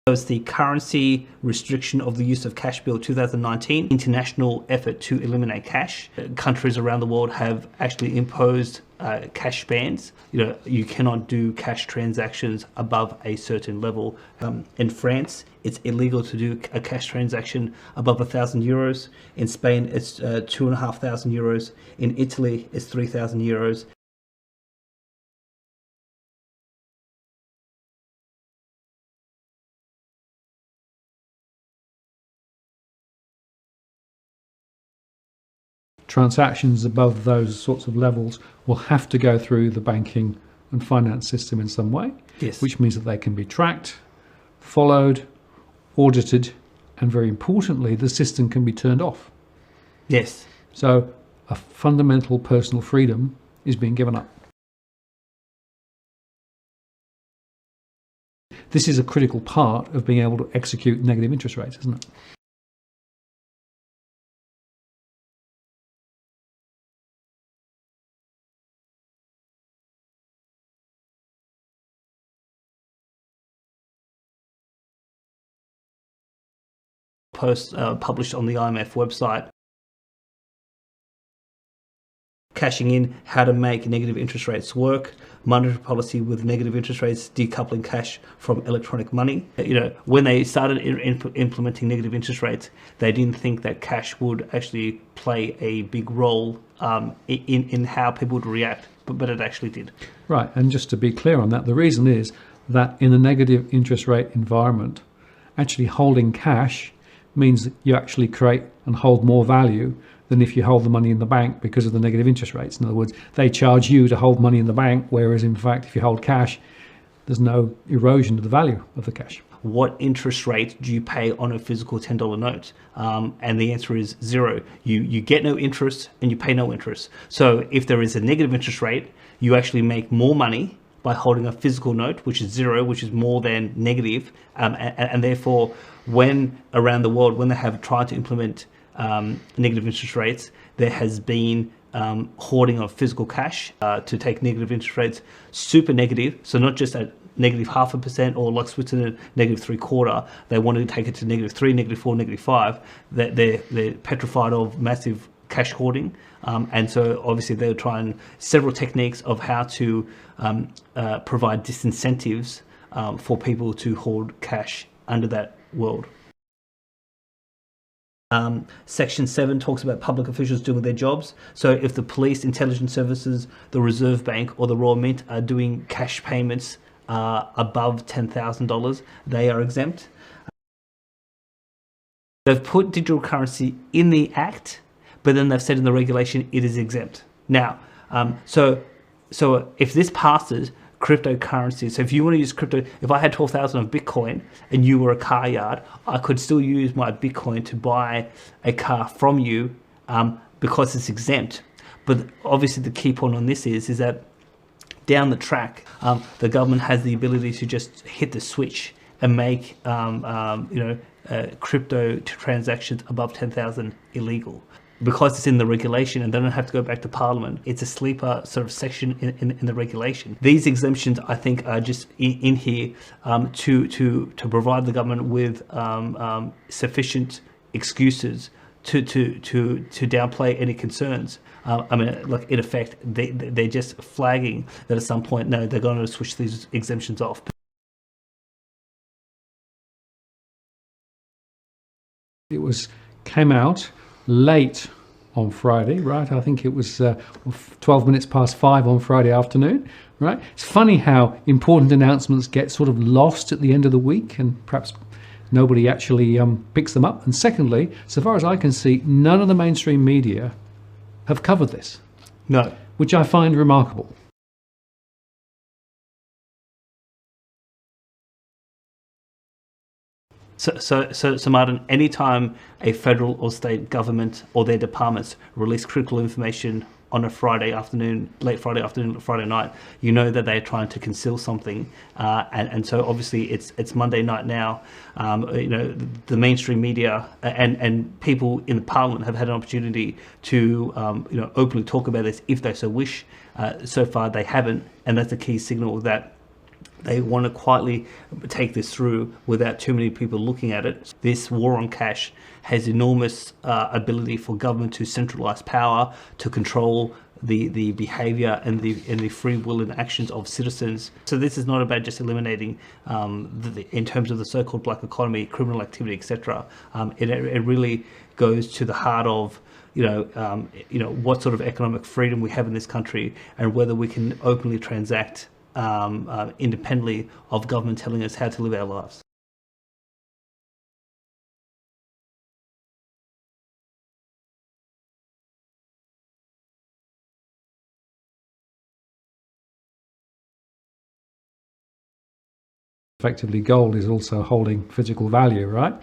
It's the Currency Restriction of the Use of Cash Bill 2019, international effort to eliminate cash. Countries around the world have actually imposed cash bans. You cannot do cash transactions above a certain level. In France, it's illegal to do a cash transaction above €1,000. In Spain, it's €2,500. In Italy, it's €3,000. Transactions above those sorts of levels will have to go through the banking and finance system in some way, Yes. Which means that they can be tracked, followed, audited, and very importantly, the system can be turned off. Yes. So a fundamental personal freedom is being given up. This is a critical part of being able to execute negative interest rates, isn't it? Post published on the IMF website, cashing in, how to make negative interest rates work, monetary policy with negative interest rates, decoupling cash from electronic money. When they started implementing negative interest rates, they didn't think that cash would actually play a big role in how people would react, but it actually did. Right, and just to be clear on that, the reason is that in a negative interest rate environment, actually holding cash means that you actually create and hold more value than if you hold the money in the bank because of the negative interest rates. In other words, they charge you to hold money in the bank, whereas in fact, if you hold cash, there's no erosion of the value of the cash. What interest rate do you pay on a physical $10 note? And the answer is zero. You get no interest and you pay no interest. So if there is a negative interest rate, you actually make more money by holding a physical note, which is zero, which is more than negative. And therefore, when around the world, when they have tried to implement negative interest rates, there has been hoarding of physical cash to take negative interest rates super negative. So not just at negative 0.5% or like Switzerland, negative 0.75%. They wanted to take it to -3, -4, -5. They're petrified of massive cash hoarding. And so obviously they're trying several techniques of how to provide disincentives for people to hoard cash under that world. Section 7 talks about public officials doing their jobs. So if the police, intelligence services, the Reserve Bank or the Royal Mint are doing cash payments above $10,000, they are exempt. They've put digital currency in the Act, but then they've said in the regulation it is exempt. Now, so if this passes, cryptocurrency, so if you want to use crypto, if I had 12,000 of Bitcoin and you were a car yard, I could still use my Bitcoin to buy a car from you because it's exempt. But obviously the key point on this is that down the track, the government has the ability to just hit the switch and make crypto transactions above 10,000 illegal. Because it's in the regulation and they don't have to go back to Parliament, it's a sleeper sort of section in the regulation. These exemptions, I think, are just in here to provide the government with sufficient excuses to downplay any concerns. Like in effect, they're just flagging that at some point, no, they're going to switch these exemptions off. It came out late on Friday, right? I think it was 12 minutes past 5 on Friday afternoon, right? It's funny how important announcements get sort of lost at the end of the week and perhaps nobody actually picks them up. And secondly, so far as I can see, none of the mainstream media have covered this. No. Which I find remarkable. So Martin, anytime a federal or state government or their departments release critical information on a Friday afternoon, late Friday afternoon, Friday night, you know that they're trying to conceal something. And so obviously it's Monday night now. The mainstream media and people in the Parliament have had an opportunity to openly talk about this if they so wish. So far they haven't, and that's a key signal that They want to quietly take this through without too many people looking at it. This war on cash has enormous ability for government to centralize power, to control the behavior and the free will and actions of citizens. So this is not about just eliminating, in terms of the so-called black economy, criminal activity, etc. It really goes to the heart of what sort of economic freedom we have in this country, and whether we can openly transact independently of government telling us how to live our lives. Effectively, gold is also holding physical value, right?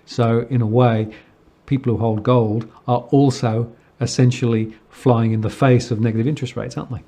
So in a way, people who hold gold are also essentially flying in the face of negative interest rates, aren't they?